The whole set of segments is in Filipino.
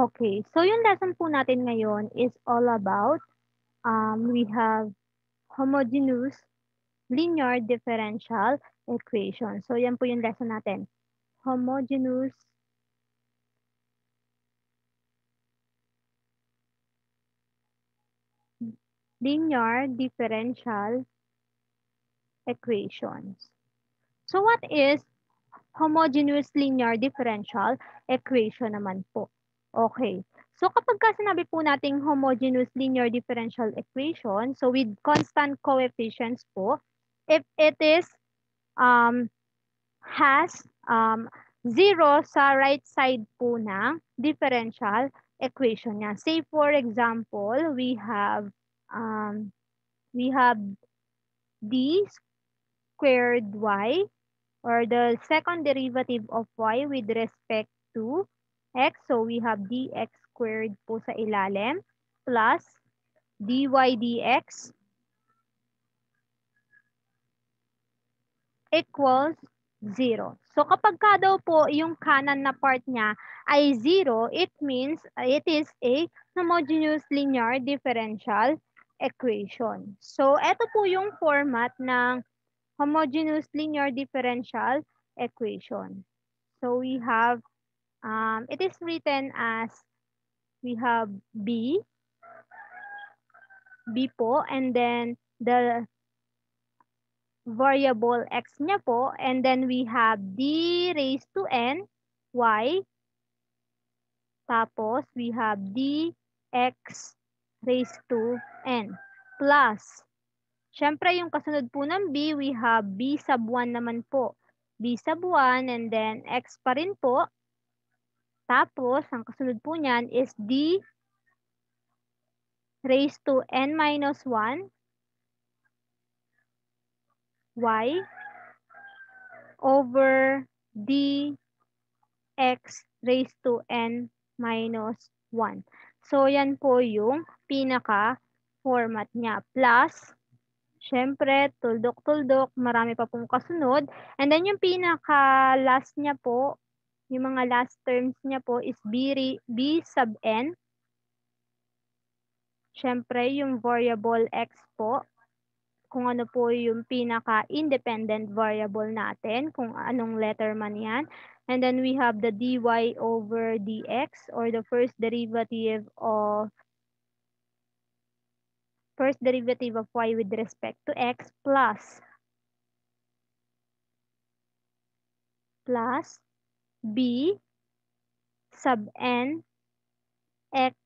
Okay, so yung lesson po natin ngayon is all about, we have homogeneous linear differential equation. So yan po yung lesson natin. Homogeneous linear differential equations. So what is homogeneous linear differential equation naman po? Okay. So kapag ka sinabi po nating homogeneous linear differential equation, so with constant coefficients po, if it is has zero sa right side po ng differential equation niya. Say for example, we have d squared y, or the second derivative of y with respect to x. So we have dx squared po sa ilalim plus dy dx equals 0. So kapag ka daw po yung kanan na part niya ay 0, it means it is a homogeneous linear differential equation. So ito po yung format ng homogeneous linear differential equation. So we have, it is written as, we have b po, and then the variable x niya po, and then we have d raised to n y, tapos we have dx raised to n plus, syempre yung kasunod po ng b, we have b sub 1 naman po, b sub 1, and then x pa rin po, tapos ang kasunod po niyan is d raised to n minus 1 y over dx raised to n minus 1. So, yan po yung pinaka-format niya. Plus, syempre, tuldok-tuldok, marami pa pong kasunod. And then, yung pinaka-last niya po, yung mga last terms niya po is b sub n. Syempre, yung variable x po, kung ano po yung pinaka-independent variable natin, kung anong letter man yan. And then we have the dy over dx, or the first derivative of y with respect to x, plus b sub n x,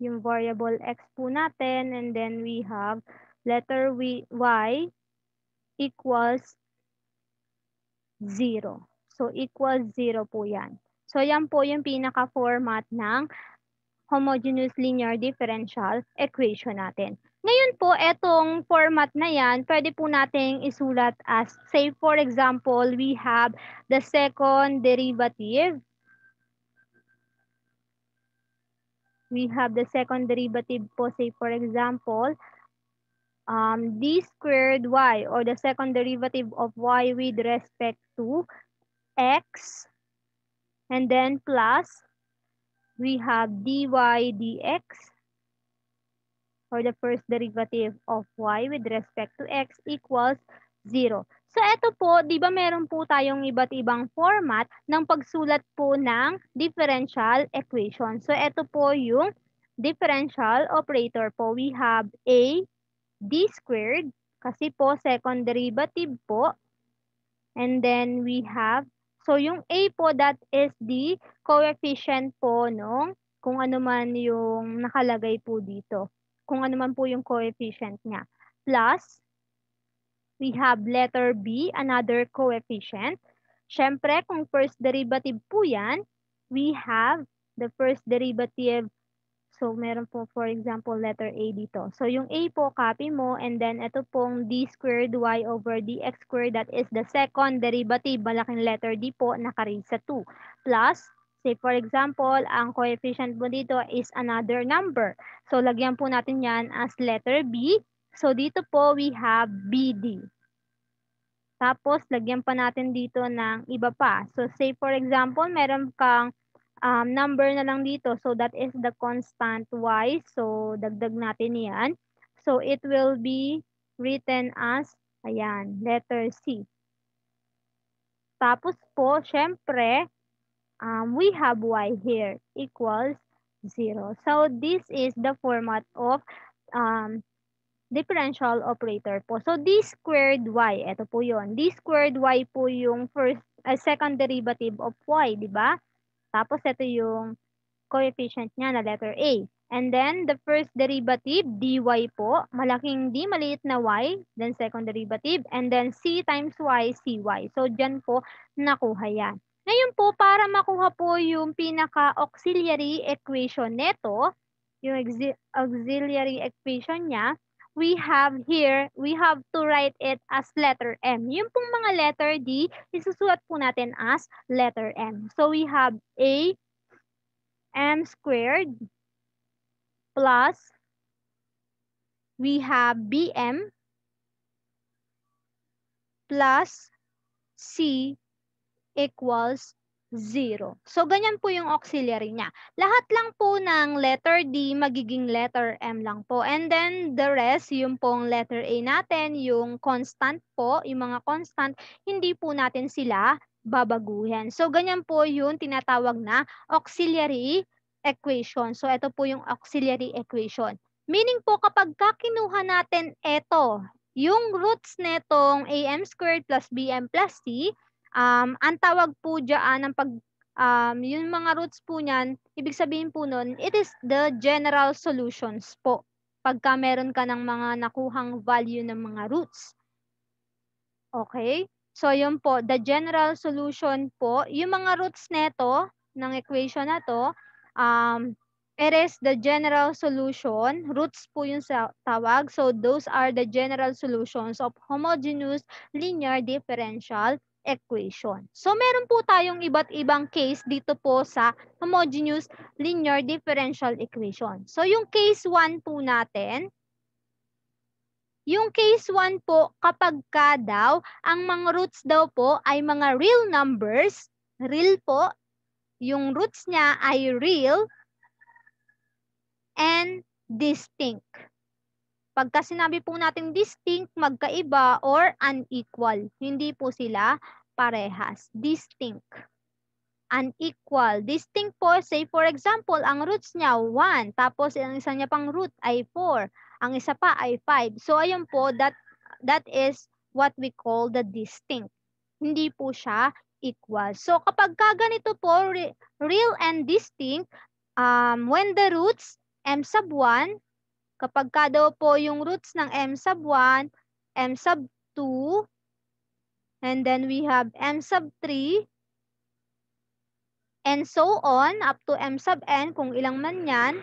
yung variable x po natin, and then we have letter y equals 0. So, equals 0 po yan. So, yan po yung pinaka-format ng homogeneous linear differential equation natin. Ngayon po, etong format na yan, pwede po nating isulat as, say for example, we have the second derivative. We have the second derivative po, say for example, d squared y, or the second derivative of y with respect to x, and then plus, we have dy dx, or the first derivative of y with respect to x equals 0. So, ito po, di ba meron po tayong iba't ibang format ng pagsulat po ng differential equation. So, ito po yung differential operator po. We have a d squared, kasi po second derivative po. And then we have, so yung a po, that is the coefficient po nung kung ano man yung nakalagay po dito. Kung ano man po yung coefficient niya. Plus, we have letter b, another coefficient. Syempre, kung first derivative po yan, we have the first derivative. So, meron po, for example, letter A dito. So, yung A po, copy mo. And then, ito pong d squared y over dx squared. That is the second derivative. Malaking letter D po, naka-raise sa 2. Plus, say for example, ang coefficient mo dito is another number. So, lagyan po natin yan as letter B. So, dito po, we have BD. Tapos, lagyan pa natin dito ng iba pa. So, say for example, meron kang number na lang dito. So, that is the constant y. So, dagdag natin yan. So, it will be written as, ayan, letter C. Tapos po, syempre, we have y here equals 0. So, this is the format of differential operator po. So, d squared y, ito po yon. D squared y po yung second derivative of y, di ba? Tapos, ito yung coefficient niya na letter A. And then, the first derivative, dy po, malaking d, maliit na y, then second derivative, and then c times y, cy. So, dyan po, nakuha yan. Ngayon po, para makuha po yung pinaka-auxiliary equation neto, yung auxiliary equation niya, we have to write it as letter M. Yung pong mga letter D, isusulat po natin as letter M. So, we have A m squared plus we have bm plus c equals 0. So, ganyan po yung auxiliary niya. Lahat lang po ng letter D magiging letter M lang po. And then, the rest, yung pong letter A natin, yung constant po, yung mga constant, hindi po natin sila babaguhin. So, ganyan po yung tinatawag na auxiliary equation. So, ito po yung auxiliary equation. Meaning po, kapag kinuha natin ito, yung roots netong AM squared plus BM plus C, ang tawag po dyan ng yung mga roots po niyan, ibig sabihin po nun, it is the general solutions po. Pagka meron ka ng mga nakuhang value ng mga roots. Okay? So, yun po, the general solution po, yung mga roots neto, ng equation na to, it is the general solution. Roots po yung tawag. So, those are the general solutions of homogeneous linear differential equation. So, meron po tayong iba't ibang case dito po sa homogeneous linear differential equation. So, yung case 1 po natin, yung case 1 po, kapag ka daw, ang mga roots daw po ay mga real numbers, real po, yung roots niya ay real and distinct. Pagka sinabi po natin distinct, magkaiba or unequal. Hindi po sila parehas. Distinct. Unequal. Distinct po, say for example, ang roots niya 1, tapos ang isa niya pang root ay 4. Ang isa pa ay 5. So, ayun po, that is what we call the distinct. Hindi po siya equal. So, kapag ganito po, real and distinct, when the roots, m sub 1, kapag daw po yung roots ng m sub 1, m sub 2, and then we have m sub 3, and so on, up to m sub n, kung ilang man yan.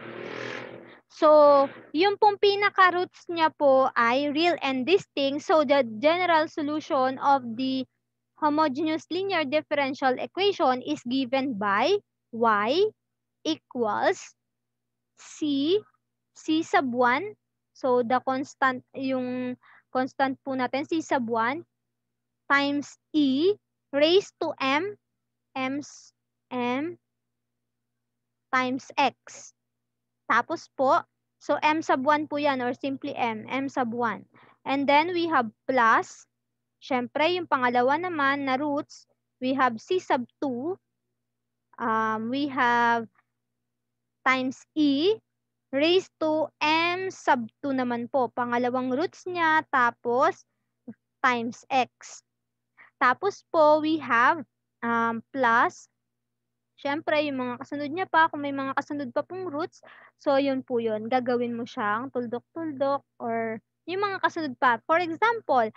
So, yung pong pinaka-roots niya po ay real and distinct. So, the general solution of the homogeneous linear differential equation is given by y equals c sub 1. So, the constant, yung constant po natin, c sub 1 times e raised to m times x. Tapos po, so m sub 1 po yan or simply m sub 1. And then we have plus, syempre yung pangalawa naman na roots, we have c sub 2, we have times e raised to m sub 2 naman po. Pangalawang roots niya, tapos times x. Tapos po, we have plus, syempre, yung mga kasunod niya pa, kung may mga kasunod pa pong roots, so yun po yun. Gagawin mo siyang tuldok-tuldok or yung mga kasunod pa. For example,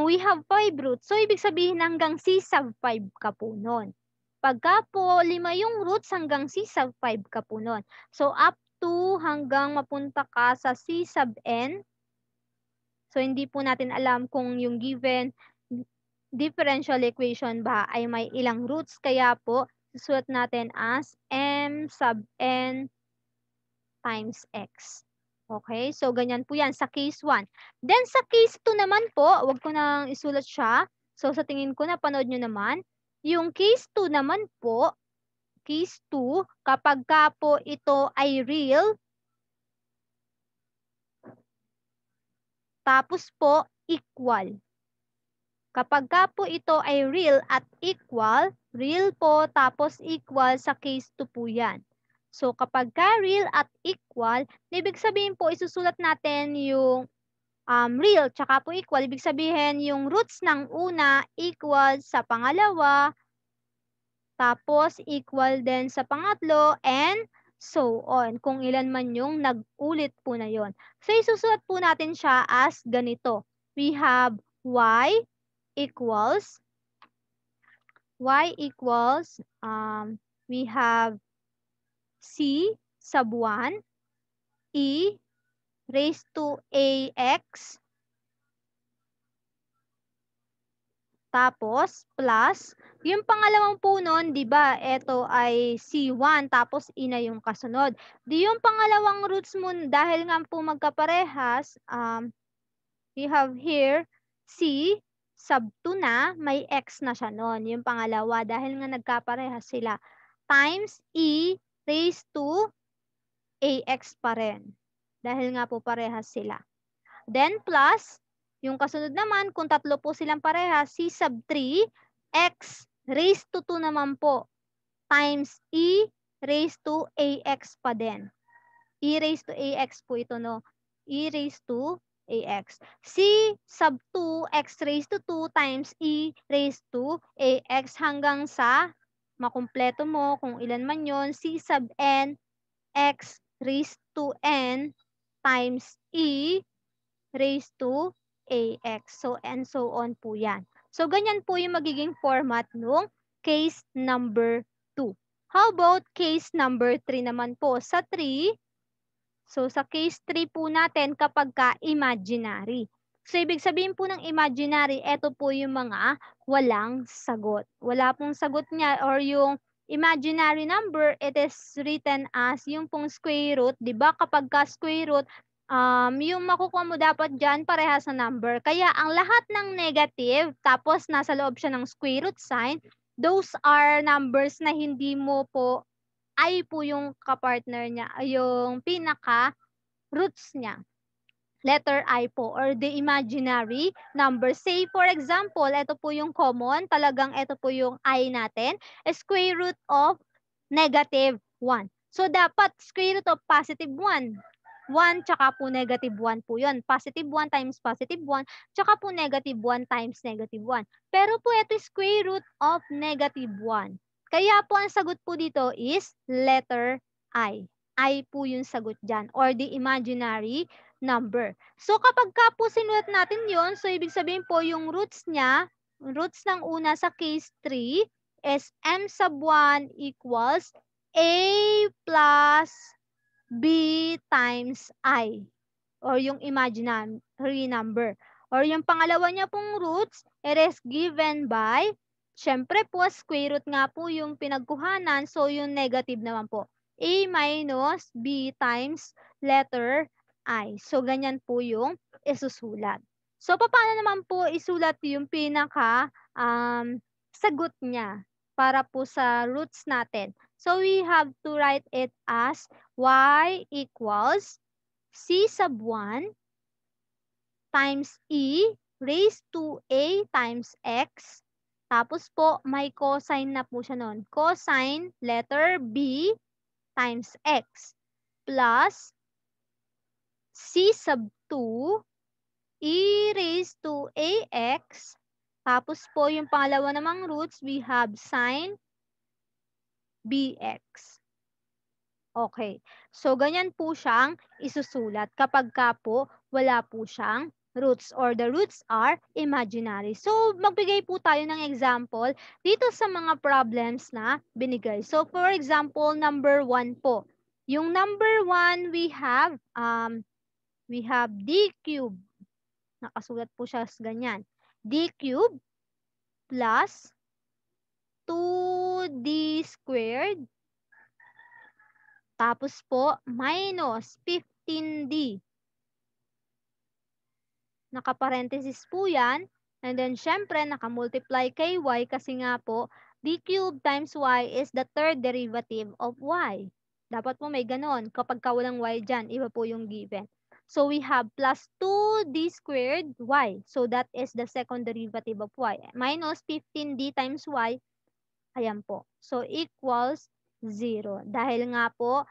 we have 5 roots. So, ibig sabihin hanggang c sub 5 ka po nun. Pagka po 5 yung roots, hanggang c sub 5 ka po nun. So, up to hanggang mapunta ka sa c sub n. So, hindi po natin alam kung yung given differential equation ba ay may ilang roots. Kaya po, susulat natin as m sub n times x. Okay? So, ganyan po yan sa case 1. Then, sa case 2 naman po, wag ko nang isulat siya. So, sa tingin ko, napanood nyo naman. Yung case 2 naman po, case 2, kapag ka po ito ay real, tapos po equal. Kapag ka po ito ay real at equal, real po tapos equal, sa case 2 po yan. So kapag ka real at equal, ibig sabihin po isusulat natin yung real tsaka po equal. Ibig sabihin yung roots ng una equal sa pangalawa, tapos equal din sa pangatlo, and so on. Kung ilan man yung nag-ulit po na yon. So isusulat po natin siya as ganito. We have y equals, we have c sub 1 e raised to ax, tapos plus yung pangalawang po nun, 'di ba? Ito ay C1 tapos e na yung kasunod. Di yung pangalawang roots mo dahil nga po magkaparehas, we have here C sub 2 na, may x na siya nun, yung pangalawa dahil nga nagkaparehas sila, times e raised to ax pa rin dahil nga po parehas sila. Then plus yung kasunod naman, kung tatlo po silang parehas, c sub 3, x raised to 2 naman po, times e raised to ax pa din. E raised to ax po ito, no? E raised to ax. C sub 2, x raised to 2 times e raised to ax hanggang sa makumpleto mo kung ilan man yon, c sub n, x raised to n times e raised to ax. So, and so on po yan. So, ganyan po yung magiging format nung case number 2. How about case number 3 naman po? Sa 3, so sa case 3 po natin kapag ka imaginary. So, ibig sabihin po ng imaginary, ito po yung mga walang sagot. Wala pong sagot niya, or yung imaginary number, it is written as yung pong square root. Diba kapag ka square root, yung makukuha mo dapat dyan parehas sa number. Kaya ang lahat ng negative, tapos nasa loob siya ng square root sign, those are numbers na hindi mo po ay po yung kapartner niya, yung pinaka roots niya. Letter I po, or the imaginary number. Say for example, ito po yung common, talagang ito po yung I natin, square root of negative 1. So dapat square root of positive 1. 1 tsaka po negative 1 po yun. Positive 1 times positive 1 tsaka po negative 1 times negative 1. Pero po ito square root of negative 1. Kaya po ang sagot po dito is letter I. I po yung sagot dyan, or the imaginary number. So kapag ka po sinulat natin yon, so ibig sabihin po yung roots niya, roots ng una sa case 3 is m sub 1 equals a plus b times I, or yung imaginary number. Or yung pangalawa niya pong roots, it is given by, syempre po square root nga po yung pinagkuhanan, so yung negative naman po, a minus b times letter I. So ganyan po yung isusulat. So paano naman po isulat yung pinaka sagot niya para po sa roots natin? So we have to write it as y equals c sub 1 times e raised to a times x. Tapos po, may cosine na po siya nun. Cosine letter b times x plus c sub 2 e raised to ax. Tapos po, yung pangalawa namang roots, we have sine bx. Okay. So, ganyan po siyang isusulat kapag ka po wala po siyang roots, or the roots are imaginary. So, magbigay po tayo ng example dito sa mga problems na binigay. So, for example, number 1 po. Yung number 1, we have d cube. Nakasulat po siya sa ganyan. D cube plus 2d squared, tapos po, minus 15d. Nakaparenthesis po yan. And then, syempre, nakamultiply kay y kasi nga po, d cubed times y is the third derivative of y. Dapat po may ganon. Kapag walang y dyan, iba po yung given. So we have plus 2d squared y. So that is the second derivative of y. Minus 15d times y. Ayan po. So equals 0. Dahil nga po,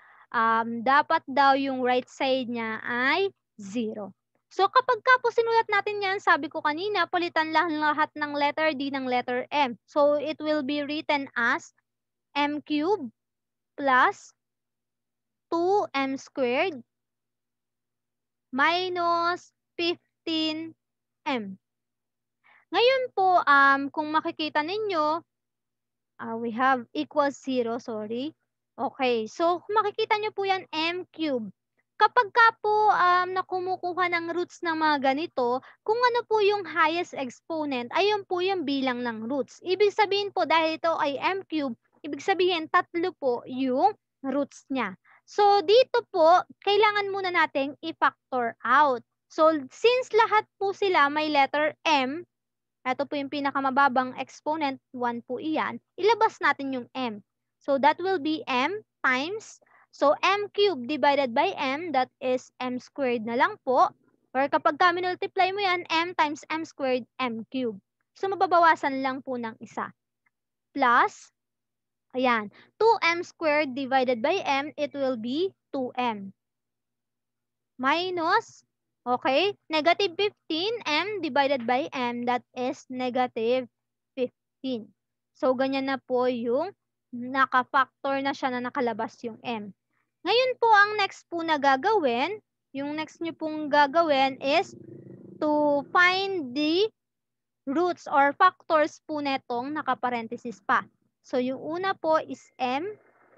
dapat daw yung right side niya ay 0. So kapag ka po sinulat natin yan, sabi ko kanina, palitan lang lahat ng letter D ng letter M. So it will be written as M cubed plus 2M squared minus 15M. Ngayon po, kung makikita ninyo, we have equals 0, sorry. Okay, so kung makikita nyo po yan, M cubed. Kapag ka po na kumukuha ng roots ng mga ganito, kung ano po yung highest exponent, ayun po yung bilang ng roots. Ibig sabihin po, dahil ito ay M cubed, ibig sabihin, 3 po yung roots niya. So, dito po, kailangan muna nating i-factor out. So, since lahat po sila may letter M, ito po yung pinakamababang exponent, 1 po iyan, ilabas natin yung M. So, that will be M times, so M cubed divided by M, that is M squared na lang po. Or kapag ka multiply mo yan, M times M squared, M cubed. So, mababawasan lang po ng isa. Plus, ayan, 2M squared divided by M, it will be 2M. Minus, okay, negative 15M divided by M, that is negative 15. So, ganyan na po yung naka-factor na siya na nakalabas yung M. Ngayon po, ang next po na gagawin, yung next nyo pong gagawin is to find the roots or factors po netong nakaparenthesis pa. So, yung una po is M.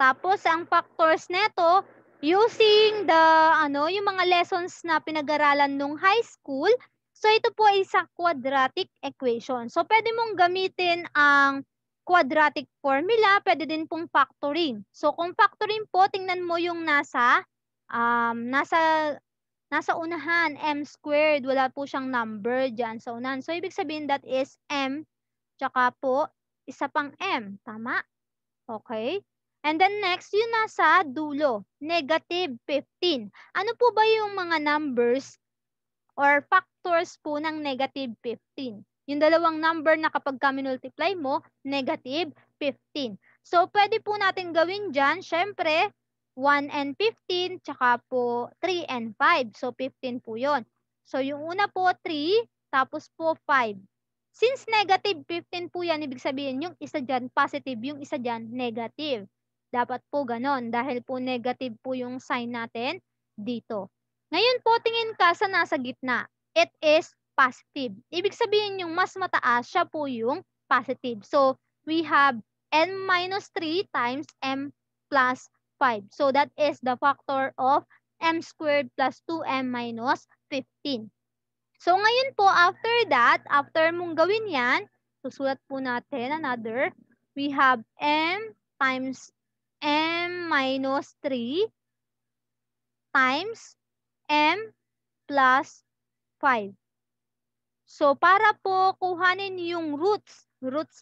Tapos, ang factors neto, using the, yung mga lessons na pinag-aralan nung high school, so ito po ay sa quadratic equation. So, pwede mong gamitin ang quadratic formula, pwede din pong factoring. So, kung factoring po, tingnan mo yung nasa unahan, M squared, wala po siyang number dyan sa unahan. So, ibig sabihin that is M, tsaka po, isa pang M. Tama? Okay? And then next, yung nasa dulo, negative 15. Ano po ba yung mga numbers or factors po ng negative 15? Yung dalawang number na kapag ka-multiply mo, negative 15. So, pwede po natin gawin dyan, syempre, 1 and 15, tsaka po 3 and 5. So, 15 po yon. So, yung una po 3, tapos po 5. Since negative 15 po yan, ibig sabihin yung isa dyan positive, yung isa dyan negative. Dapat po ganon dahil po negative po yung sign natin dito. Ngayon po, tingin ka sa nasa gitna. It is positive. Ibig sabihin yung mas mataas, siya po yung positive. So, we have n minus 3 times m plus 5. So, that is the factor of m squared plus 2m minus 15. So, ngayon po, after that, after mong gawin yan, susulat po natin another. We have m times m minus 3 times m plus 5. So, para po kuhanin yung roots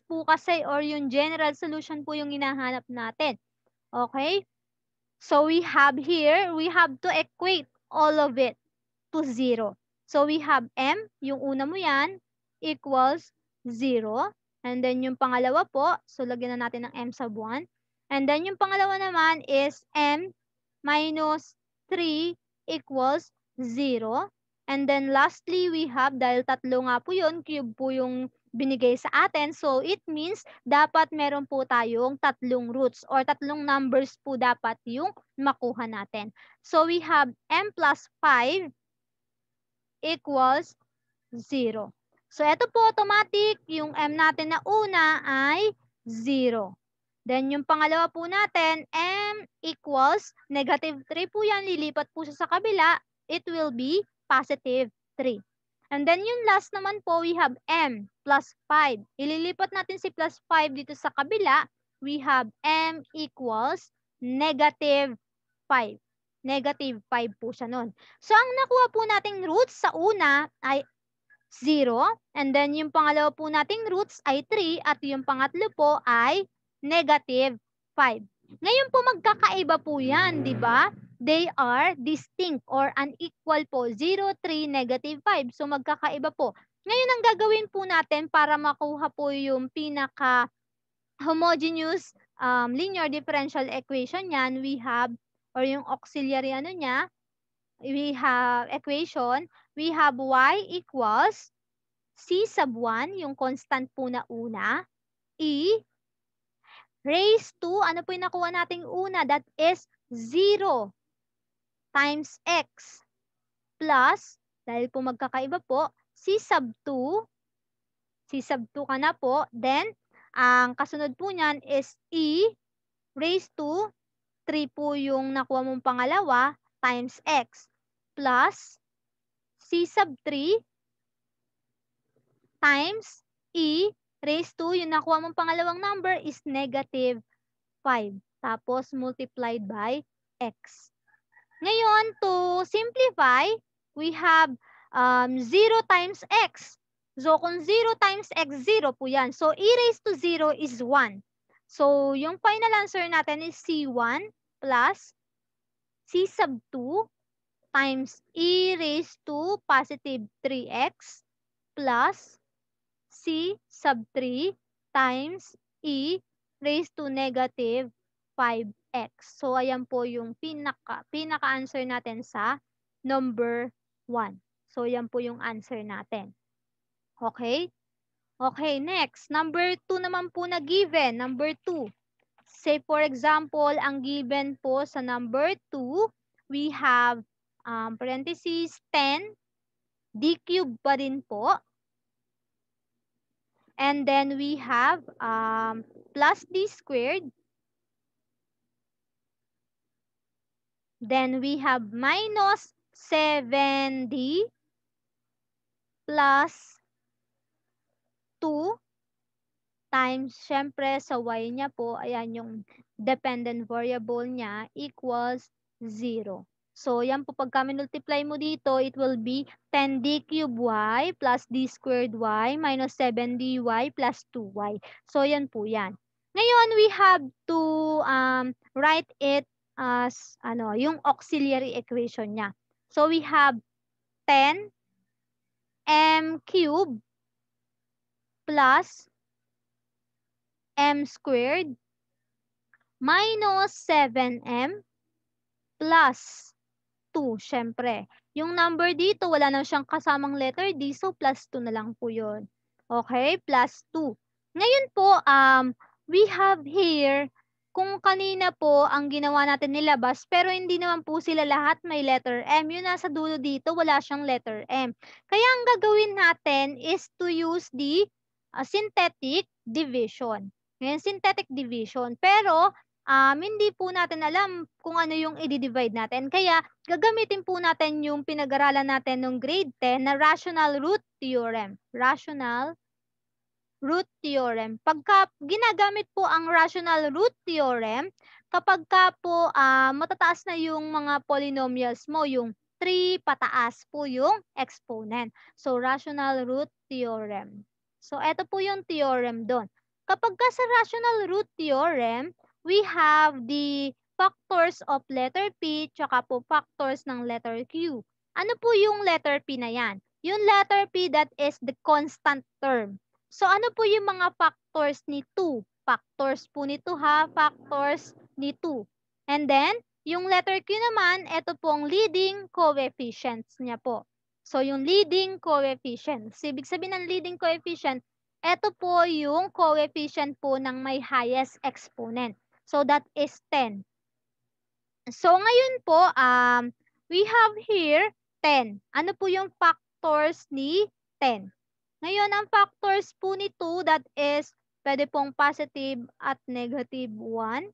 po kasi or yung general solution po yung hinahanap natin. Okay? So, we have here, we have to equate all of it to 0. So, we have m, yung una mo yan, equals 0. And then, yung pangalawa po, so lagyan na natin ng m sub 1. And then, yung pangalawa naman is m minus 3 equals 0. And then, lastly, we have, dahil tatlo nga po yun, cube po yung binigay sa atin. So, it means, dapat meron po tayong tatlong roots or tatlong numbers po dapat yung makuha natin. So, we have m plus 5 equals 0. So, ito po automatic, yung m natin na una ay 0. Then, yung pangalawa po natin, m equals, negative 3 po yan, lilipat po siya sa kabila, it will be positive 3. And then, yung last naman po, we have m plus 5. Ililipat natin si plus 5 dito sa kabila, we have m equals negative 5. Negative 5 po siya nun. So, ang nakuha po nating roots sa una ay 0. And then yung pangalawa po nating roots ay 3 at yung pangatlo po ay negative 5. Ngayon po magkakaiba po yan, di ba? They are distinct or unequal po. 0, 3, negative 5. So magkakaiba po. Ngayon ang gagawin po natin para makuha po yung pinaka homogeneous linear differential equation yan, we have, or yung auxiliary ano niya, we have equation, we have y equals c sub 1, yung constant po na una, e raised to, ano po yung nakuha nating una, that is 0 times x plus, dahil po magkakaiba po, c sub 2 ka na po, then, ang kasunod po niyan is e raised to 3 po yung nakuha mong pangalawa times x plus c sub 3 times e raised to yung nakuha mong pangalawang number is negative 5. Tapos multiplied by x. Ngayon, to simplify, we have 0 times x. So, kung 0 times x, 0 po yan. So, e raised to 0 is 1. So, yung final answer natin is C1 plus C sub 2 times e raised to positive 3x plus C sub 3 times e raised to negative 5x. So, ayan po yung pinaka-answer natin sa number 1. So, ayan po yung answer natin. Okay? Okay, next. Number 2 naman po na given. Number 2. Say for example, ang given po sa number 2, we have parentheses 10 d cubed pa din po. And then we have plus d squared. Then we have minus 7d plus 2 times, syempre sa y niya po, ayan yung dependent variable niya equals 0. So, yan po pagka multiply mo dito, it will be 10d cubed y plus d squared y minus 7dy plus 2y. So, yan po yan. Ngayon, we have to write it as yung auxiliary equation niya. So, we have 10 m cubed plus m squared minus 7m plus 2, syempre. Yung number dito, wala na siyang kasamang letter D, so plus 2 na lang po yun. Okay, plus 2. Ngayon po, we have here, kung kanina po ang ginawa natin nilabas, pero hindi naman po sila lahat may letter M. Yung nasa dulo dito, wala siyang letter M. Kaya ang gagawin natin is to use the synthetic division. Ngayon, synthetic division. Pero, hindi po natin alam kung ano yung i-divide natin. Kaya, gagamitin po natin yung pinag-aralan natin nung grade 10 na rational root theorem. Rational root theorem. Pagka ginagamit po ang rational root theorem, kapag ka po matataas na yung mga polynomials mo, yung 3 pataas po yung exponent. So, rational root theorem. So, ito po yung theorem doon. Kapag ka sa rational root theorem, we have the factors of letter P tsaka po factors ng letter Q. Ano po yung letter P na yan? Yung letter P that is the constant term. So, ano po yung mga factors ni 2? Factors po ni 2 ha, factors ni 2. And then, yung letter Q naman, ito pong leading coefficients niya po. So, yung leading coefficients. Ibig sabihin ng leading coefficient, ito po yung coefficient po ng may highest exponent. So, that is 10. So, ngayon po, we have here 10. Ano po yung factors ni 10? Ngayon, ang factors po ni 2, that is, pwede pong positive at negative 1.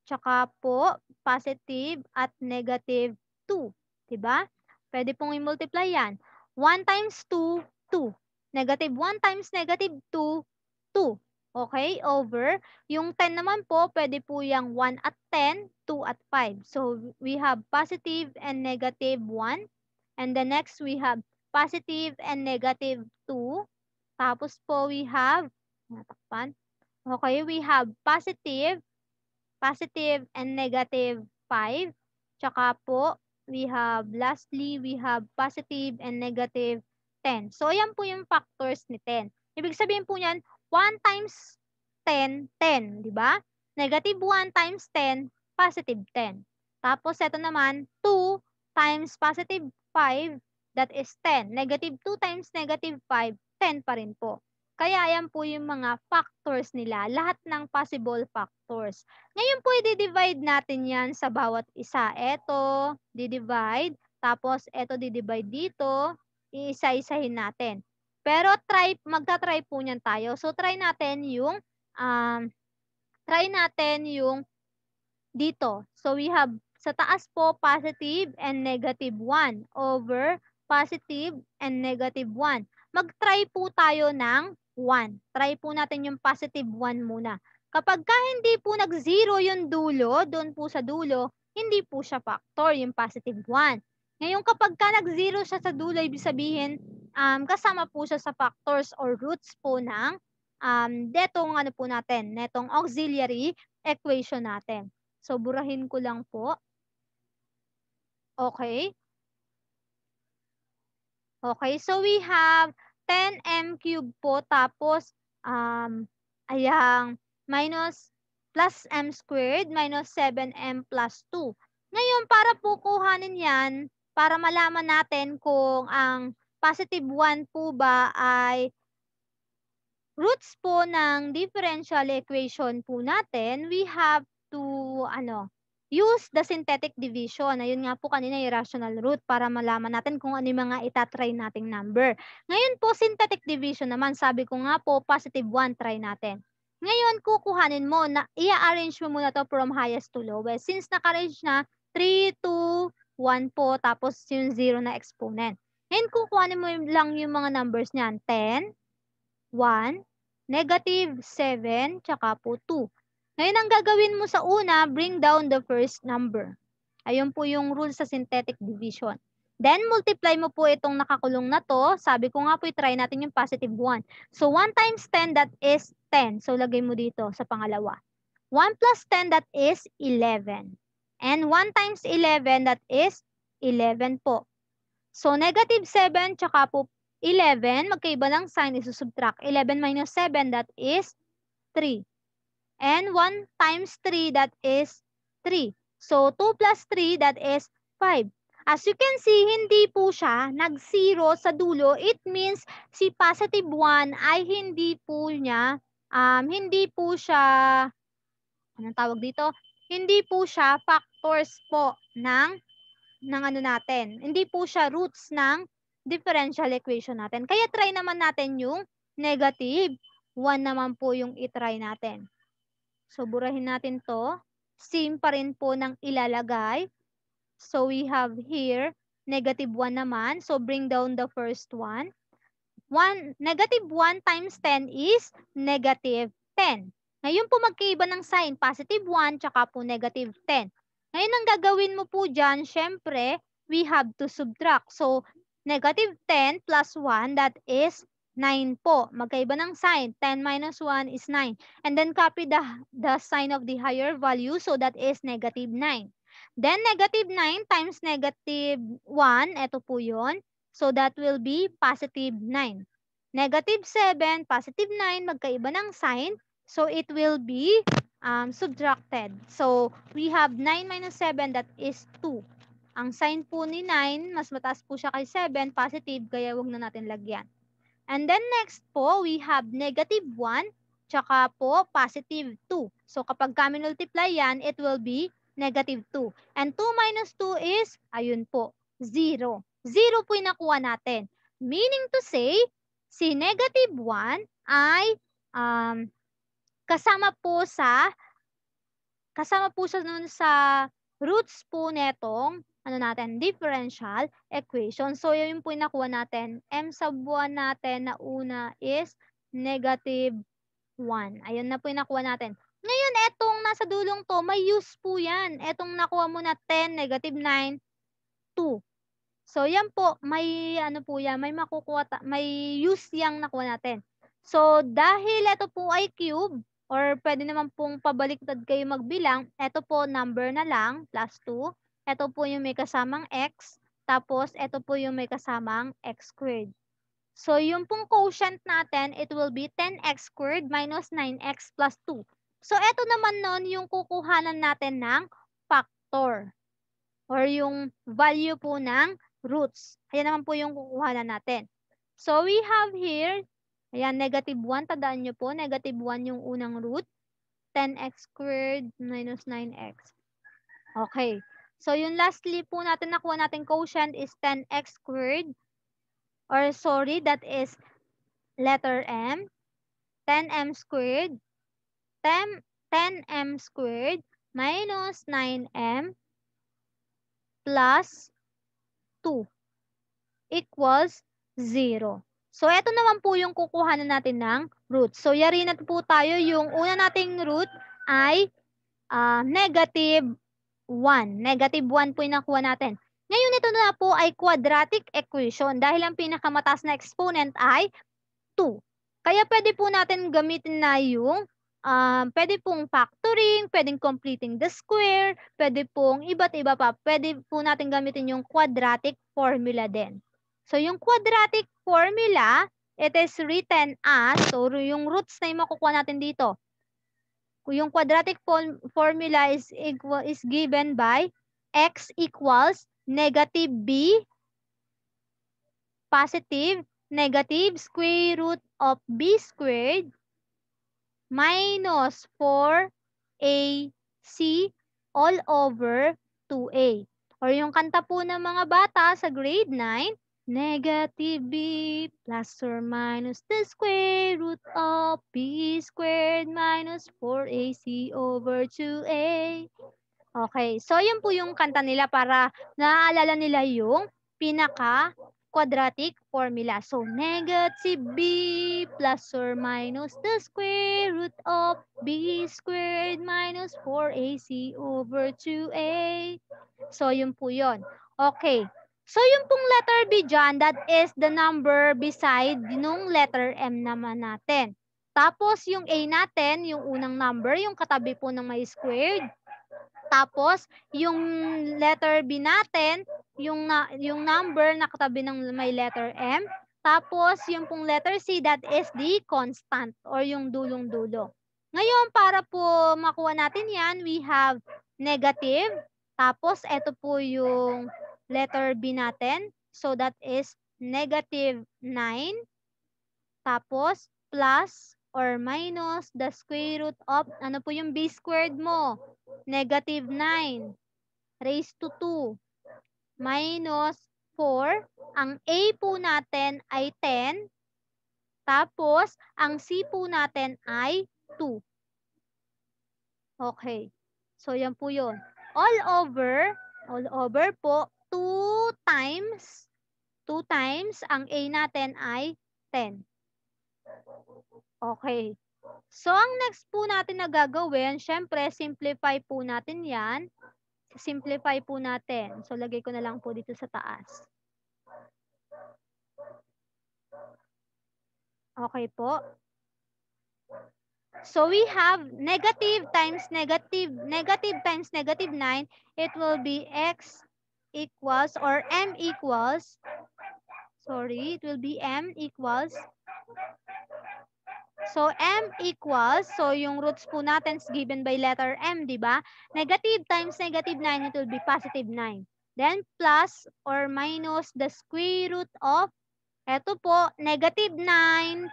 Tsaka po, positive at negative 2. Diba? Pwede pong i-multiply yan. 1 times 2, 2. Negative 1 times negative 2, 2. Okay? Over. Yung 10 naman po, pwede po yung 1 at 10, 2 at 5. So, we have positive and negative 1. And the next, we have positive and negative 2. Tapos po we have, natakpan. Okay, we have positive and negative 5. Tsaka po, lastly, we have positive and negative 10. So, yan po yung factors ni 10. Ibig sabihin po niyan, 1 times 10, 10, di ba? Negative 1 times 10, positive 10. Tapos, ito naman, 2 times positive 5, that is 10. Negative 2 times negative 5, 10 pa rin po. Kaya yan po yung mga factors nila, lahat ng possible factors. Ngayon po, i-divide natin yan sa bawat isa. Ito, di-divide. Tapos, ito, di-divide dito. Iisa-isahin natin. Pero, magta-try po niyan tayo. So, try natin yung dito. So, we have, sa taas po, positive and negative 1 over positive and negative 1. Mag-try po tayo ng 1. Try po natin yung positive 1 muna. Kapag hindi po nag-0 yung dulo, doon po sa dulo, hindi po siya factor, yung positive 1. Ngayon, kapag nag-0 siya sa dulo, ibig sabihin, kasama po siya sa factors or roots po ng netong auxiliary equation natin. So, burahin ko lang po. Okay. Okay, so we have 10m cubed po, tapos, minus plus m squared minus 7m plus 2. Ngayon, para po kuhanin yan, para malaman natin kung ang positive 1 po ba ay roots po ng differential equation po natin, we have to, use the synthetic division. Ayun nga po kanina yung rational root para malaman natin kung ano yung mga itatry nating number. Ngayon po, synthetic division naman, sabi ko nga po, positive 1, try natin. Ngayon, kukuhanin mo, i-arrange mo muna to from highest to lowest. Since naka-range na 3, 2, 1 po, tapos yung 0 na exponent. Ngayon, kukuhanin mo lang yung mga numbers niyan. 10, 1, negative 7, tsaka po 2. Ngayon, ang gagawin mo sa una, bring down the first number. Ayun po yung rule sa synthetic division. Then, multiply mo po itong nakakulong na to. Sabi ko nga po, try natin yung positive 1. So, 1 times 10, that is 10. So, lagay mo dito sa pangalawa. 1 plus 10, that is 11. And 1 times 11, that is 11 po. So, negative 7, tsaka po 11, magkaiba ng sign, isusubtract. 11 minus 7, that is 3. And 1 times 3, that is 3. So, 2 plus 3, that is 5. As you can see, hindi po siya nag-0 sa dulo. It means si positive 1 ay hindi po siya, anong tawag dito? Hindi po siya factors po ng natin. Hindi po siya roots ng differential equation natin. Kaya try naman natin yung negative 1 naman po yung itry natin. So, burahin natin to. Same pa rin po ng ilalagay. So, we have here, negative 1 naman. So, bring down the first one. Negative 1 times 10 is negative 10. Ngayon po magkaiba ng sign, positive 1, tsaka po negative 10. Ngayon, ang gagawin mo po dyan, syempre, we have to subtract. So, negative 10 plus 1, that is 9 po. Magkaiba ng sign. 10 minus 1 is 9. And then copy the sign of the higher value. So that is negative 9. Then negative 9 times negative 1. Ito po yun. So that will be positive 9. Negative 7, positive 9. Magkaiba ng sign. So it will be subtracted. So we have 9 minus 7. That is 2. Ang sign po ni 9, mas mataas po siya kay 7, positive, kaya wag na natin lagyan. And then next po, we have negative 1, tsaka po positive 2. So kapag kami multiply yan, it will be negative 2. And 2 minus 2 is, ayun po, 0. 0 po yung nakuha natin. Meaning to say, si negative 1 ay kasama po siya nun sa roots po netong differential equation. So, yun po yung nakuha natin. M sub 1 natin na una is negative 1. Ayun na po yung nakuha natin. Ngayon, etong nasa dulong to, may use po yan. Etong nakuha mo na 10, negative 9, 2. So, yan po, may ano po yan, may makukuha, may use yang nakuha natin. So, dahil ito po ay cube, or pwede naman pong pabaliktad kayo magbilang, ito po number na lang, plus 2. Ito po yung may kasamang x, tapos ito po yung may kasamang x squared. So, yung pong quotient natin, it will be 10x squared minus 9x plus 2. So, ito naman nun yung kukuhanan natin ng factor, or yung value po ng roots. Ayan naman po yung kukuhanan natin. So, we have here, ayan, negative 1. Tandaan nyo po, negative 1 yung unang root. 10x squared minus 9x. Okay. So, yung lastly po natin nakuha natin quotient is 10x squared. Or sorry, that is letter M. 10m squared. 10m squared minus 9m plus 2 equals 0. So, ito naman po yung kukuhanan natin ng root. So, yari na po tayo. Yung una nating root ay negative 1. Negative 1 po yung nakuha natin. Ngayon, ito na po ay quadratic equation dahil ang pinakamataas na exponent ay 2. Kaya pwede po natin gamitin na yung pwede pong factoring, pwedeng completing the square, pwede pong iba't iba pa. Pwede po natin gamitin yung quadratic formula din. So, yung quadratic formula, it is written as, so yung roots na yung makukuha natin dito. Yung quadratic formula is given by x equals negative b positive negative square root of b squared minus 4ac all over 2a. Or yung kanta po ng mga bata sa grade 9, negative b plus or minus the square root of b squared minus 4ac over 2a. Okay, so yun po yung kanta nila para naaalala nila yung pinaka-quadratic formula. So, negative b plus or minus the square root of b squared minus 4ac over 2a. So, yun po yun. Okay. So, yung pong letter B dyan, that is the number beside nung letter M naman natin. Tapos, yung A natin, yung unang number, yung katabi po ng may squared. Tapos, yung letter B natin, yung number na katabi ng may letter M. Tapos, yung pong letter C, that is the constant or yung dulong-dulo. Ngayon, para po makuha natin yan, we have negative. Tapos, ito po yung letter B natin. So, that is negative 9. Tapos, plus or minus the square root of, ano po yung B squared mo? Negative 9 raised to 2 minus 4. Ang A po natin ay 10. Tapos, ang C po natin ay 2. Okay. So, yan po yun. All over po, 2 times, ang A natin ay 10. Okay. So, ang next po natin na gagawin, syempre, simplify po natin yan. Simplify po natin. So, lagay ko na lang po dito sa taas. Okay po. So, we have negative times negative times negative 9. It will be x equals or m equals, sorry, it will be m equals. So, m equals, so yung roots po natin is given by letter m, di ba? Negative times negative 9, it will be positive 9. Then, plus or minus the square root of, eto po, negative 9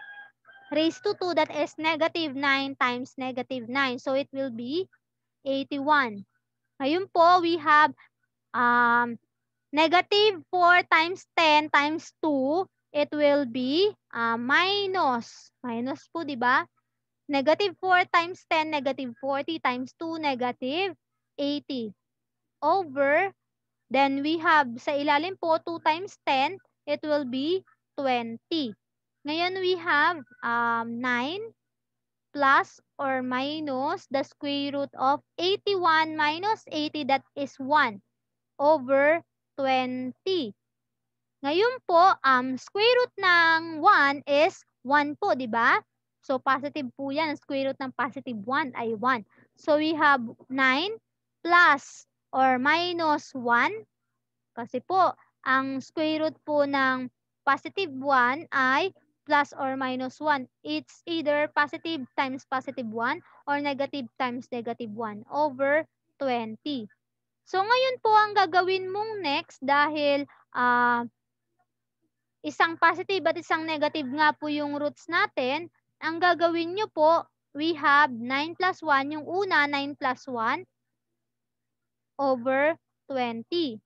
raised to 2, that is negative 9 times negative 9. So, it will be 81. Ngayon po, we have negative 4 times 10 times 2, it will be minus. Minus po, di ba? Negative 4 times 10, negative 40 times 2, negative 80. Over, then we have sa ilalim po, 2 times 10, it will be 20. Ngayon we have 9 plus or minus the square root of 81 minus 80, that is 1 over 20. Ngayon po, square root ng 1 is 1 po, di ba? So, positive po yan. Square root ng positive 1 ay 1. So, we have 9 plus or minus 1. Kasi po, ang square root po ng positive 1 ay plus or minus 1. It's either positive times positive 1 or negative times negative 1 over 20. So, ngayon po, ang gagawin mong next dahil isang positive at isang negative nga po yung roots natin, ang gagawin nyo po, we have 9 plus 1. Yung una, 9 plus 1 over 20.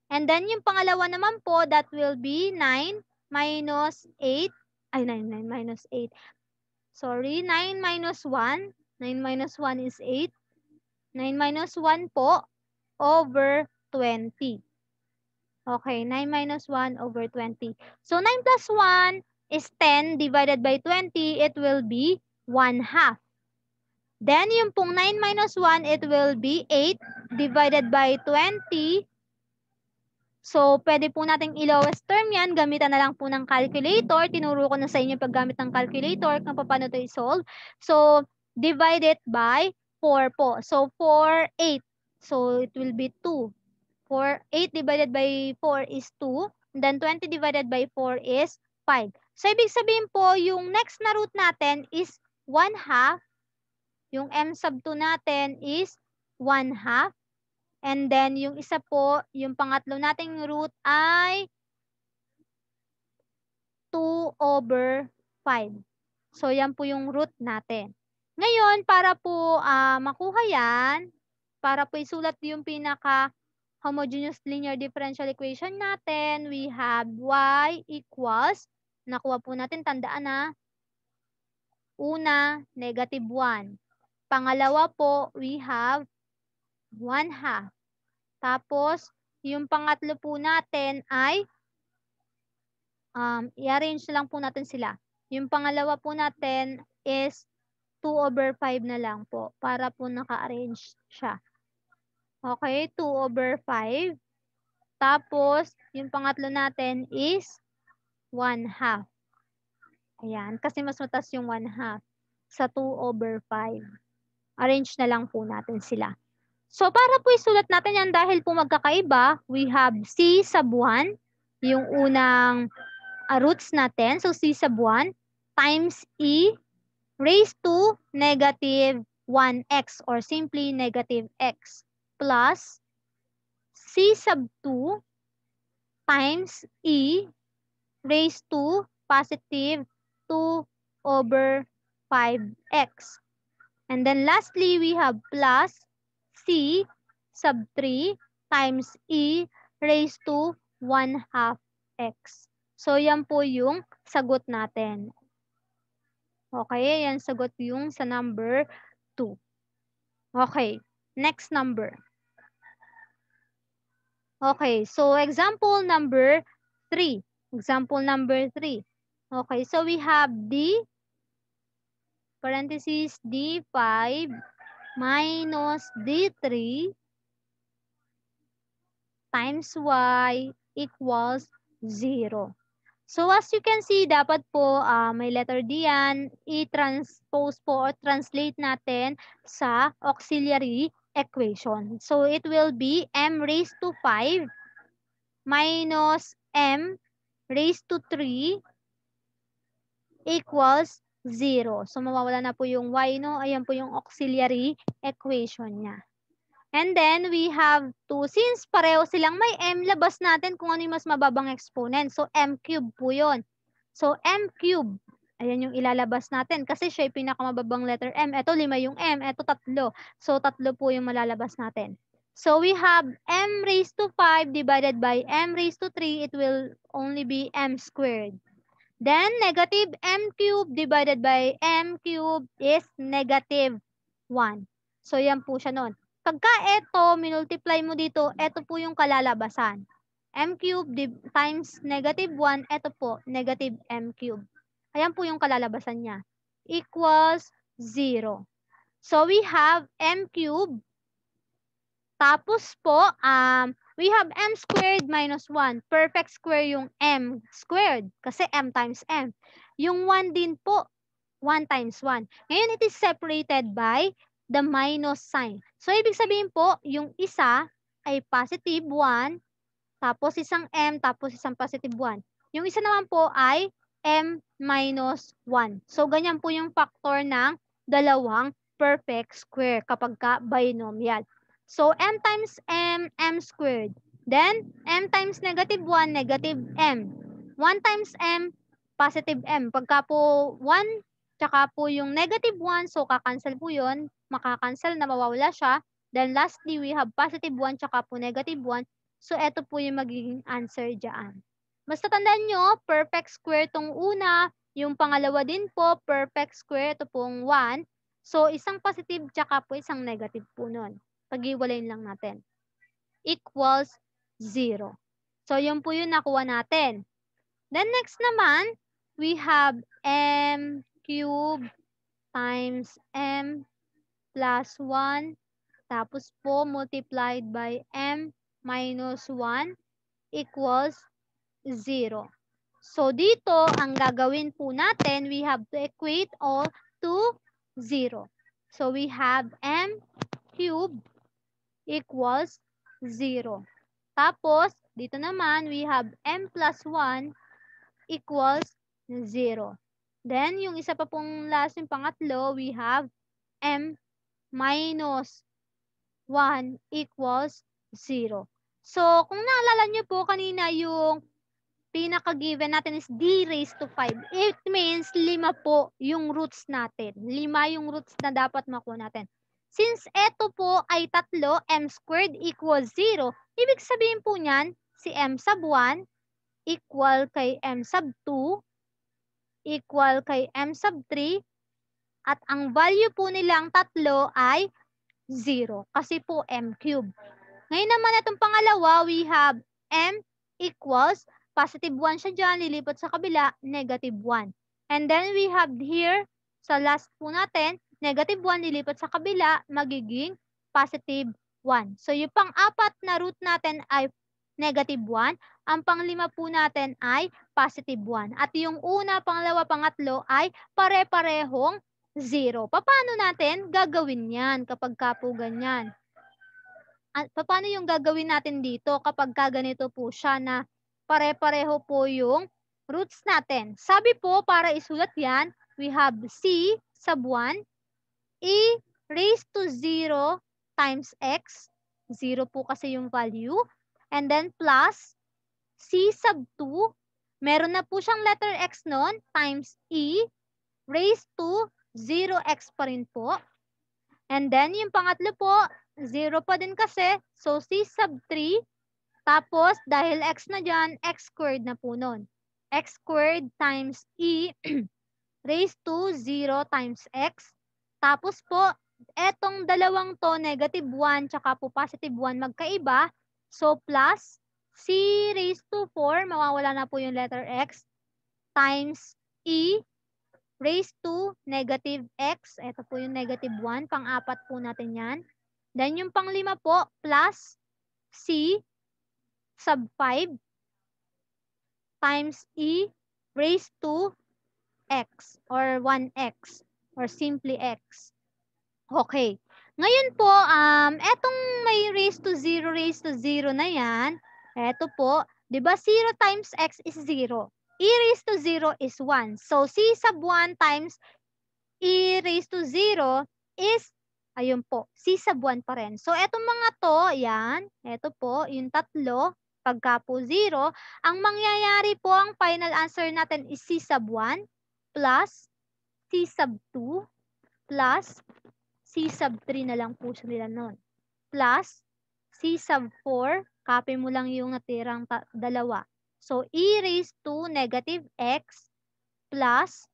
And then, yung pangalawa naman po, that will be 9 minus 8. Ay, 9 minus 8. Sorry, 9 minus 1. 9 minus 1 is 8. 9 minus 1 po over 20. Okay, 9 minus 1 over 20. So, 9 plus 1 is 10 divided by 20. It will be 1/2. Then, yung pong 9 minus 1, it will be 8 divided by 20. So, pwede po nating i-lowest term yan. Gamitan na lang po ng calculator. Tinuro ko na sa inyo paggamit ng calculator kung paano ito i-solve. So, divide it by 4 po. So, 4, 8. So, it will be 2. 8 divided by 4 is 2. And then, 20 divided by 4 is 5. So, ibig sabihin po, yung next na root natin is 1/2. Yung m sub 2 natin is 1/2. And then, yung isa po, yung pangatlo nating root ay 2 over 5. So, yan po yung root natin. Ngayon, para po makuha yan, para po isulat yung pinaka-homogeneous linear differential equation natin, we have y equals, nakuha po natin, tandaan na, una, negative 1. Pangalawa po, we have 1/2. Tapos, yung pangatlo po natin ay, i-arrange lang po natin sila. Yung pangalawa po natin is 2 over 5 na lang po para po naka-arrange siya. Okay, 2 over 5. Tapos, yung pangatlo natin is 1/2. Ayan, kasi mas matas yung 1/2 sa 2 over 5. Arrange na lang po natin sila. So, para po isulat natin yan dahil po magkakaiba, we have c sub 1, yung unang roots natin. So, c sub 1 times e raised to negative 1x or simply negative x plus c sub 2 times e raised to positive 2 over 5x. And then lastly, we have plus c sub 3 times e raised to 1/2 x. So, yan po yung sagot natin. Okay, yan sagot yung sa number 2. Okay, next number. Okay, so example number 3. Example number 3. Okay, so we have d parenthesis d5 minus d3 times y equals 0. So, as you can see, dapat po may letter D yan. I-transpose po or translate natin sa auxiliary equation. So, it will be m raised to 5 minus m raised to 3 equals 0. So, mawawala na po yung y, no? Ayan po yung auxiliary equation niya. And then, we have to, since pareho silang may m, labas natin kung ano yung mas mababang exponent. So, m cube po yun. So, m cube, ayan yung ilalabas natin kasi siya yung pinakamababang letter m. Ito, 5 yung m. Ito, 3. So, 3 po yung malalabas natin. So, we have m raised to 5 divided by m raised to 3. It will only be m squared. Then, negative m cube divided by m cube is negative 1. So, yan po siya nun. Pagka ito, minultiply mo dito, ito po yung kalalabasan. M cube times negative 1, ito po, negative m cube. Ayan po yung kalalabasan niya. Equals 0. So, we have m cube. Tapos po, We have m squared minus 1. Perfect square yung m squared kasi m times m. Yung 1 din po, 1 times 1. Ngayon, it is separated by the minus sign. So, ibig sabihin po, yung isa ay positive 1, tapos isang m, tapos isang positive 1. Yung isa naman po ay m minus 1. So, ganyan po yung factor ng dalawang perfect square kapag ka binomial. So, m times m, m squared. Then, m times negative 1, negative m. 1 times m, positive m. Pagka po 1, tsaka po yung negative 1, so kakancel po yun. Makakancel na mawawala siya. Then, lastly, we have positive 1, tsaka po negative 1. So, ito po yung magiging answer dyan. Basta tandaan nyo, perfect square tong una. Yung pangalawa din po, perfect square. Ito pong 1. So, isang positive tsaka po isang negative po nun. Pag-iwalayin lang natin. Equals 0. So, yun po yung nakuha natin. Then, next naman, we have m cubed times m plus 1. Tapos po, multiplied by m minus 1 equals 0. So, dito, ang gagawin po natin, we have to equate all to 0. So, we have m cubed equals 0. Tapos, dito naman, we have m plus 1 equals 0. Then, yung isa pa pong last, yung pangatlo, we have m minus 1 equals 0. So, kung naalala nyo po kanina yung pinaka-given natin is d raised to 5. It means 5 po yung roots natin. 5 yung roots na dapat makuha natin. Since eto po ay 3, m squared equals 0, ibig sabihin po niyan, si m sub 1 equal kay m sub 2 equal kay m sub 3 at ang value po nilang 3 ay 0 kasi po m cube. Ngayon naman itong pangalawa, we have m equals, positive 1 siya dyan, lilipat sa kabila, negative 1. And then we have here, sa last po natin, negative 1, lilipat sa kabila, magiging positive 1. So yung pang-apat na root natin ay negative 1. Ang pang-5 po natin ay positive 1. At yung una, pangalawa, pangatlo ay pare-parehong 0. Paano natin gagawin yan kapag ka po ganyan? Paano yung gagawin natin dito kapag ganito po siya na pare-pareho po yung roots natin? Sabi po, para isulat yan, we have c sub 1 e raised to 0 times x. 0 po kasi yung value. And then plus c sub 2. Meron na po siyang letter x nun times e raised to 0x pa rin po. And then, yung pangatlo po, 0 pa din kasi. So, c sub 3. Tapos, dahil x na dyan, x squared na po nun. X squared times e raised to 0 times x. Tapos po, etong dalawang to, negative 1, tsaka po positive 1, magkaiba. So, plus c raised to 4, mawawala na po yung letter x, times e raised to negative x. Ito po yung negative 1. Pang-apat po natin yan. Then yung pang-5 po, plus c sub 5 times e raised to x or 1x or simply x. Okay. Ngayon po, etong may raised to 0 na yan, eto po, di ba 0 times x is 0. E raised to 0 is 1. So, c sub 1 times e raised to 0 is, ayun po, c sub 1 pa rin. So, etong mga to, yan, eto po, yung tatlo, pagka po 0, ang mangyayari po, ang final answer natin is c sub 1 plus c sub 2 plus c sub 3 na lang po sila nun. Plus c sub 4, copy mo lang yung natirang dalawa. So, e raised to negative x plus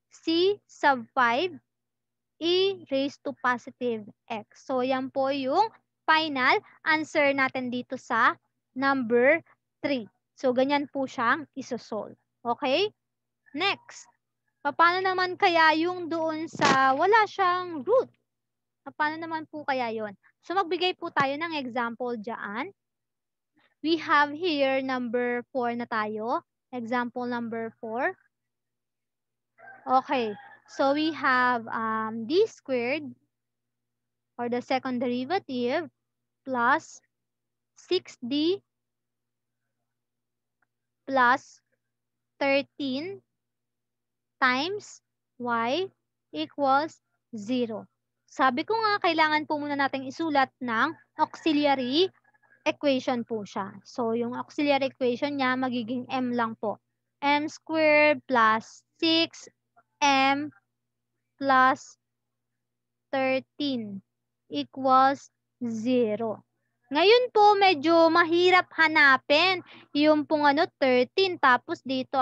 c sub 5 e raised to positive x. So, yan po yung final answer natin dito sa number 3. So, ganyan po siyang isosolve. Okay? Next. Paano naman kaya yung doon sa wala siyang root? Paano naman po kaya yon? So, magbigay po tayo ng example dyan. We have here number 4 na tayo. Example number 4. Okay. So we have d squared or the second derivative plus 6d plus 13 times y equals 0. Sabi ko nga, kailangan po muna nating isulat ng auxiliary equation po siya. So, yung auxiliary equation niya, magiging m lang po. M squared plus 6m plus 13 equals 0. Ngayon po, medyo mahirap hanapin yung pong 13 tapos dito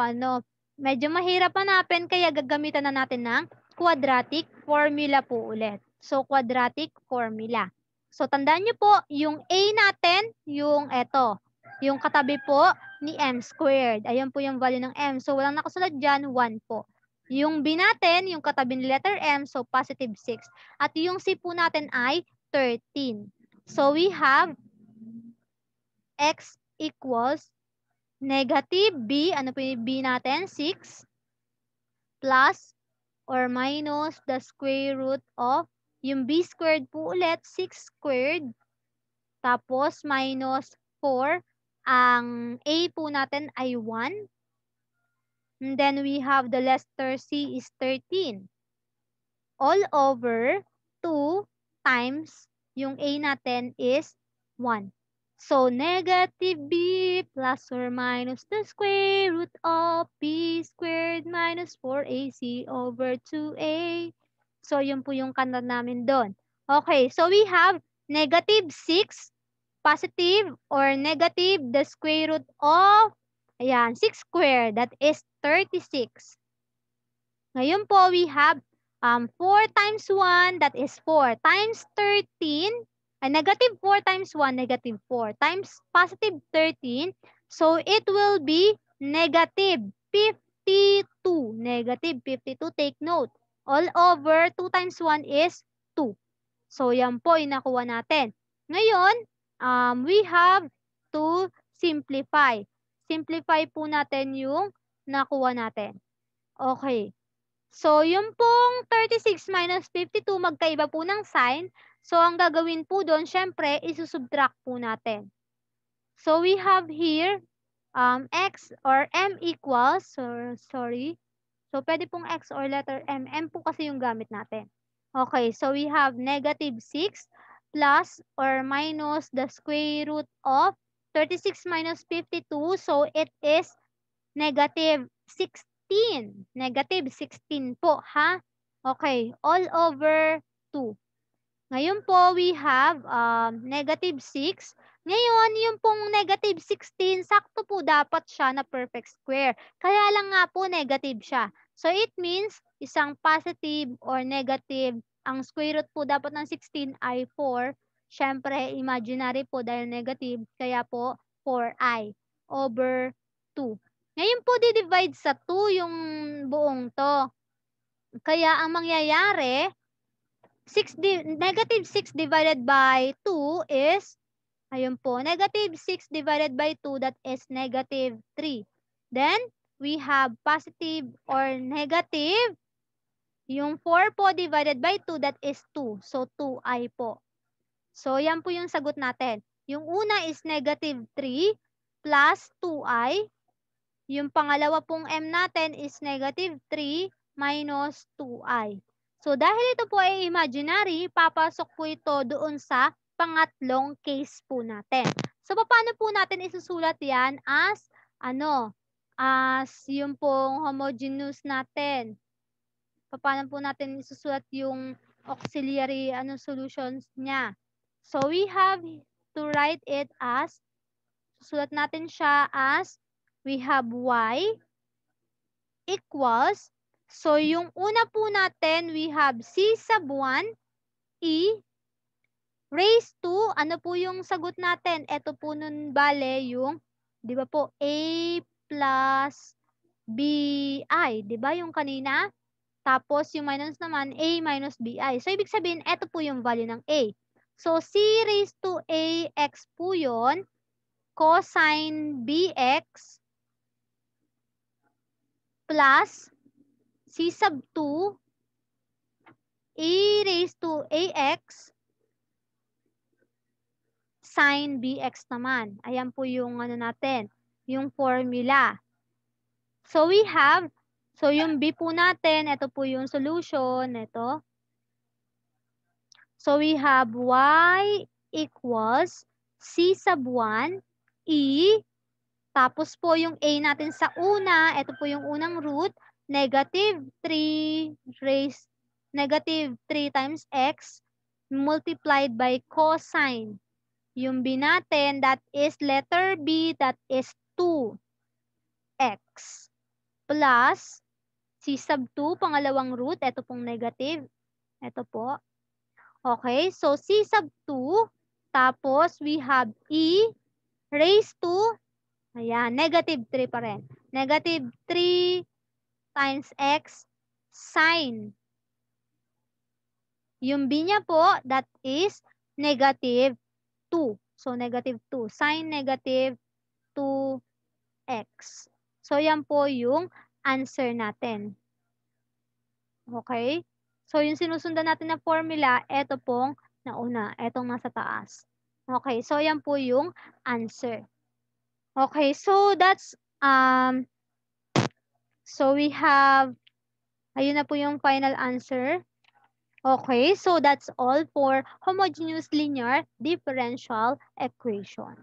medyo mahirap hanapin kaya gagamitan na natin ng quadratic formula po ulit. So, quadratic formula. So, tandaan nyo po, yung A natin, yung yung katabi po ni m squared. Ayan po yung value ng m. So, walang nakasunod dyan, 1 po. Yung B natin, yung katabi ni letter m, so positive 6. At yung C po natin ay 13. So, we have x equals negative b, ano po yung b natin? 6 plus or minus the square root of yung b squared po ulit, 6 squared, tapos minus 4. Ang a po natin ay 1. And then we have the letter c is 13. All over 2 times yung a natin is 1. So, negative b plus or minus the square root of b squared minus 4ac over 2a. So, yun po yung kanta namin doon. Okay, so we have negative 6, positive or negative the square root of, 6 squared, that is 36. Ngayon po, we have 4 times 1, that is 4, times 13, negative 4 times 1, negative 4, times positive 13, so it will be negative 52. Negative 52, take note. All over 2 times 1 is 2. So, yan po yung nakuha natin. Ngayon, we have to simplify. Simplify po natin yung nakuha natin. Okay. So, yung pong 36 minus 52, magkaiba po ng sign. So, ang gagawin po doon, syempre, isusubtract po natin. So, we have here, x or m equals, sorry. So, pwede pong x or letter m. M po kasi yung gamit natin. Okay, so we have negative 6 plus or minus the square root of 36 minus 52. So, it is negative 16. Negative 16 po, ha? Okay, all over 2. Ngayon po, we have negative 6. Ngayon, yung pong negative 16, sakto po dapat siya na perfect square. Kaya lang nga po, negative siya. So, it means, isang positive or negative, ang square root po dapat ng 16 ay 4. Siyempre, imaginary po dahil negative, kaya po 4i over 2. Ngayon po, di-divide sa 2 yung buong to. Kaya ang mangyayari, negative 6 divided by 2 is, ayun po, negative 6 divided by 2, that is negative 3. Then, we have positive or negative, yung 4 po divided by 2, that is 2. So, 2i po. So, yan po yung sagot natin. Yung una is negative 3 plus 2i. Yung pangalawa pong m natin is negative 3 minus 2i. So, dahil ito po ay imaginary, papasok po ito doon sa pangatlong case po natin. So, paano po natin isusulat yan as, as yung pong homogeneous natin? Paano po natin isusulat yung auxiliary solutions niya? So, we have to write it as, susulat natin siya as, we have y equals, so yung una po natin, we have c sub 1 e raised to, ano po yung sagot natin? Ito po nun bale yung, di ba po, a plus bi, di ba yung kanina? Tapos yung minus naman, a minus bi. So, ibig sabihin, ito po yung value ng a. So, c raised to a x po yun. cosine bx plus c sub 2 e raised to ax sine bx naman. Ayan po yung ano natin, yung formula. So we have, so yung b po natin, ito po yung solution, ito. So we have y equals c sub 1 e, tapos po yung a natin sa una, ito po yung unang root, negative 3 times x multiplied by cosine. Yung b natin, that is letter b, that is 2x plus c sub 2, pangalawang root, ito pong negative. Ito po. Okay, so c sub 2, tapos we have e raised to, ayan, negative 3 pa rin. Negative 3 times x sine. Yung b niya po, that is negative 2. So, negative 2. Sine negative 2x. So, yan po yung answer natin. Okay? So, yung sinusundan natin na formula, eto pong nauna. Etong nasa taas. Okay, so yan po yung answer. Okay, so that's, so we have, ayun na po yung final answer. Okay, so that's all for homogeneous linear differential equation.